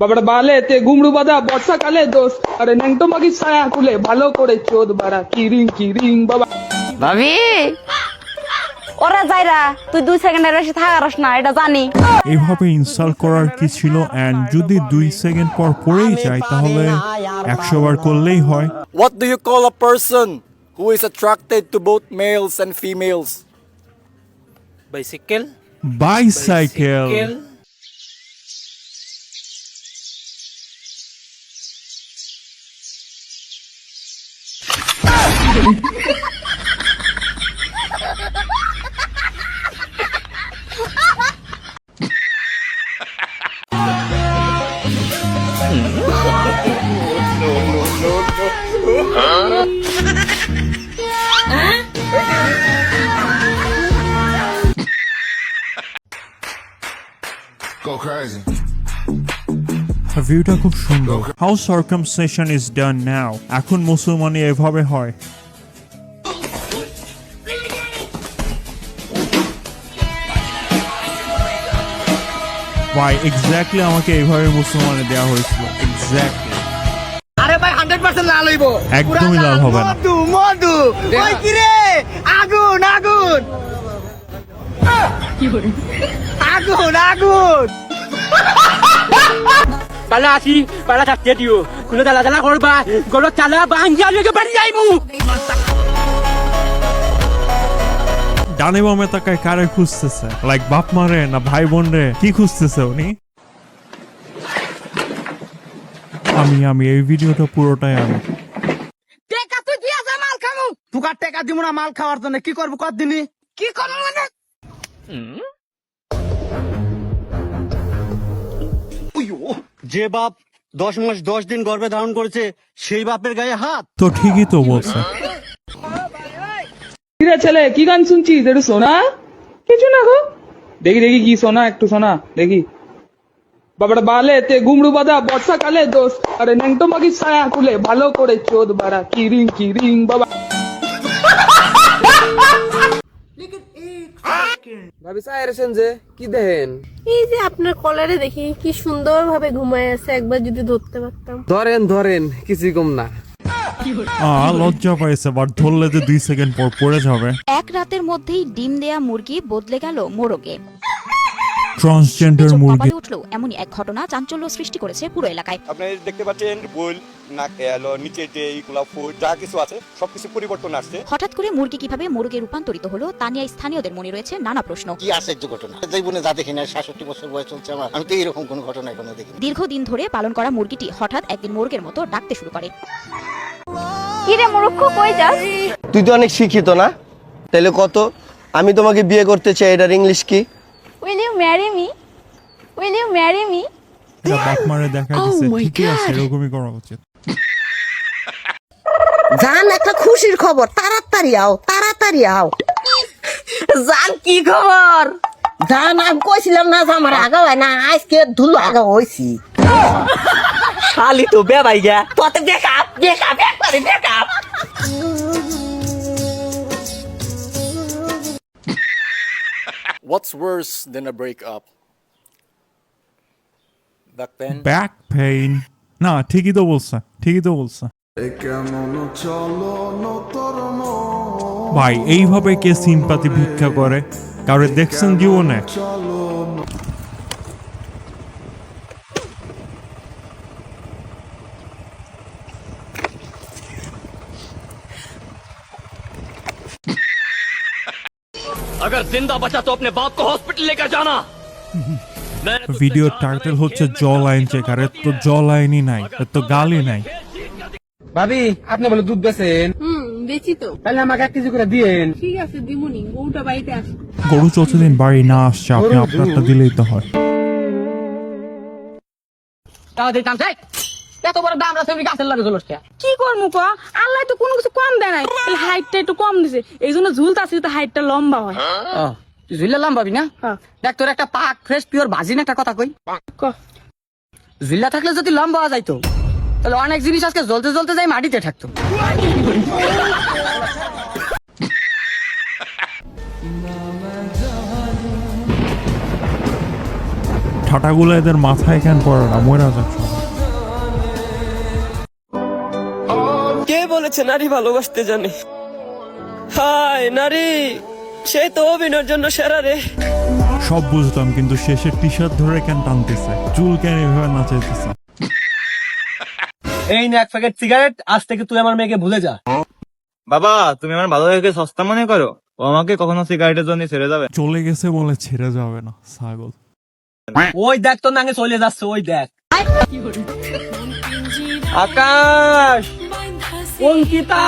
বাবার বালে তে গুমড়ু বাঁধা বর্ষাকালে দোষ আরে ন্যাংটো মাগি ছায়া খুলে ভালো করে চোদ বাড়া কিরিং বাবা। ভাবি ওরা যাইরা তুই 2 সেকেন্ডের বেশি থাকারস না এটা জানি। এইভাবে ইনসাল্ট করার কি ছিল? এন্ড যদি 2 সেকেন্ড পর পড়েই যায় তাহলে 100 বার করলেই হয়। What do you call a person who is attracted to both males and females? Bicycle. Bicycle. Go crazy. ভিউটা খুব সুন্দর। হাউ সার্কামসিশন ইজ ডান নাও। এখন মুসলমানি এভাবে হয়। ভাই এক্স্যাক্টলি আমাকে এইভাবে মুসলমানে দেওয়া হয়েছিল। এক্স্যাক্টলি। আরে ভাই 100% লাল হইবো। একদমই লাল হবে না। মধু ওই কি রে আগুন আগুন আগুন আগুন পালা আসি পালা থাকতে দিও কোন দালা দালা করবা গলো চালা বাঙ্গিয়া লগে বাড়ি যাইমু। ডানে বামে তাকায় কারে খুঁজতেছে? লাইক বাপ মারে না ভাই বোন রে? কি খুঁজতেছে উনি? আমি এই ভিডিওটা পুরোটাই আমি। টাকা তুই কি আছে মাল খামু তুকার টাকা দিমু না মাল খাওয়ার জন্য কি করব কত দিনই কি করব মানে যে বাপ 10 মাস 10 দিন গর্ভে ধারণ করেছে সেই বাপের গায়ে হাত। তো ঠিকই তো বলছে। কিরে ছেলে কি গান শুনছিস? একটু শোনা। কিছু না গো, দেখি কি শোনা, একটু শোনা দেখি। বাবার বালে তে গুমড়ু বাঁধা বর্ষাকালে দোষ আরে ন্যাংটো মাগি ছায়া খুলে ভালো করে চোদ বাড়া কিরিং বাবা। ভাবি চাইছেন যে কি দেখেন? এই যে আপনার কলারে দেখি কি সুন্দর ভাবে ঘুমায় আছে, একবার যদি ধরতে পারতাম। ধরেন কিছুই কম না। লজ্জা পাইছে, বাট ধরলে যে 2 সেকেন্ড পর পড়ে যাবে। এক রাতের মধ্যেই ডিম দেয়া মুরগি বদলে গেল মোরগে। ট্রান্সজেন্ডার মুরগি উঠলো এমনই এক ঘটনা চাঞ্চল্য সৃষ্টি করেছে পুরো এলাকায়। আপনি দেখতে পাচ্ছেন বল নাক এলো নিচে যে এইগুলা ফুড যা কিছু আছে সবকিছু পরিবর্তন আসছে। হঠাৎ করে মুরগি কিভাবে মোরগে রূপান্তরিত হলো তা নিয়ে স্থানীয়দের মনে রয়েছে নানা প্রশ্ন। কি আশ্চর্য ঘটনা! জীবনে যা দেখি না, 66 বছর বয়স চলছে আমার, আমি তো এরকম কোনো ঘটনা এখনো দেখিনি। দীর্ঘদিন ধরে পালন করা মুরগিটি হঠাৎ একদিন মোরগের মতো ডাকতে শুরু করে। কিরে মূর্খ কই যাস? তুই তো অনেক শিক্ষিত না? তাহলে কত আমি তোমাকে বিয়ে করতে চাই, এটার ইংলিশ কি? Will you marry me? Will you marry me? বাপ মারে দেখা দিছে, ঠিকই আছে, এরকমই করা উচিত। জান একটা খুশির খবর, তাড়াতাড়ি আও। জান কি খবর? জান আমি কইছিলাম না যে আমার আগা হয় না, আজকে ধুলো আগা হইছি। খালি তো বেবাই গা পথে দেখাপ একবারে দেখাপ। What's worse than a breakup? Back pain. না ঠিকই তো বলছে। ভাই এইভাবে কে সিম্পাথি ভিক্ষা করে? কারো দেখছেন জীবনে? अगर जिंदा बचा तो अपने बाप को हॉस्पिटल लेकर जाना। ভিডিওর টাইটেল হচ্ছে জ লাইন চেক, আর তো জ লাইনই নাই, তো গালি নাই। ভাবি আপনি বলে দুধ বেচেন? বেচি তো। তাহলে আমাকে 1 কেজি করে দিয়েন। ঠিক আছে দিমুনি, বউটা বাড়িতে আসে। গরু যতদিন বাড়ি না আসছে আপনি আপনারটা দিলেই তো হয়। তাও দিতাম চাই এত বড় দাম রাখছে গাছের লাগে ঝুলস কি করমু ক? আল্লাহ তো কোনো কিছু কম দেয় নাই, হাইটটা একটু কম দিছে, এই জন্য ঝুলতাছি তো হাইটটা লম্বা হয়। তুই ঝুললে লম্বাবি না? দেখ তোর একটা পাক ফ্রেশ পিওর ভাজিন একটা কথা কই। ঝুল্লা থাকলে যদি লম্বা হওয়া যাইতো তাহলে অনেক জিনিস আজকে জ্বলতে যাই মাটিতে থাকতো। ঝাঁটাগুলো এদের মাথায় কেন পড়ে না, মরা যাক সবাই। কে বলেছে নারী ভালোবাসতে জানে? হায় নারী, সে তো অভিনয়ের জন্য সেরা রে। সব বুঝতাম, কিন্তু শেষে টি শার্ট ধরে কেন টানতেছে, চুল কেন এভাবে নাচাইতেছে। এই নে 1 প্যাকেট সিগারেট, আজ থেকে তুই আমার মেয়েকে ভুলে যা। বাবা তুমি আমার ভালো থেকে সস্তা মনে করো, ও আমাকে কখনো সিগারেটের জন্য ছেড়ে যাবে? চলে গেছে বলে ছেড়ে যাবে না, ছাগল। ওই দেখ তোর নাঙ্গে চলে যাচ্ছে, ওই দেখ। আকাশ, অঙ্কিতা।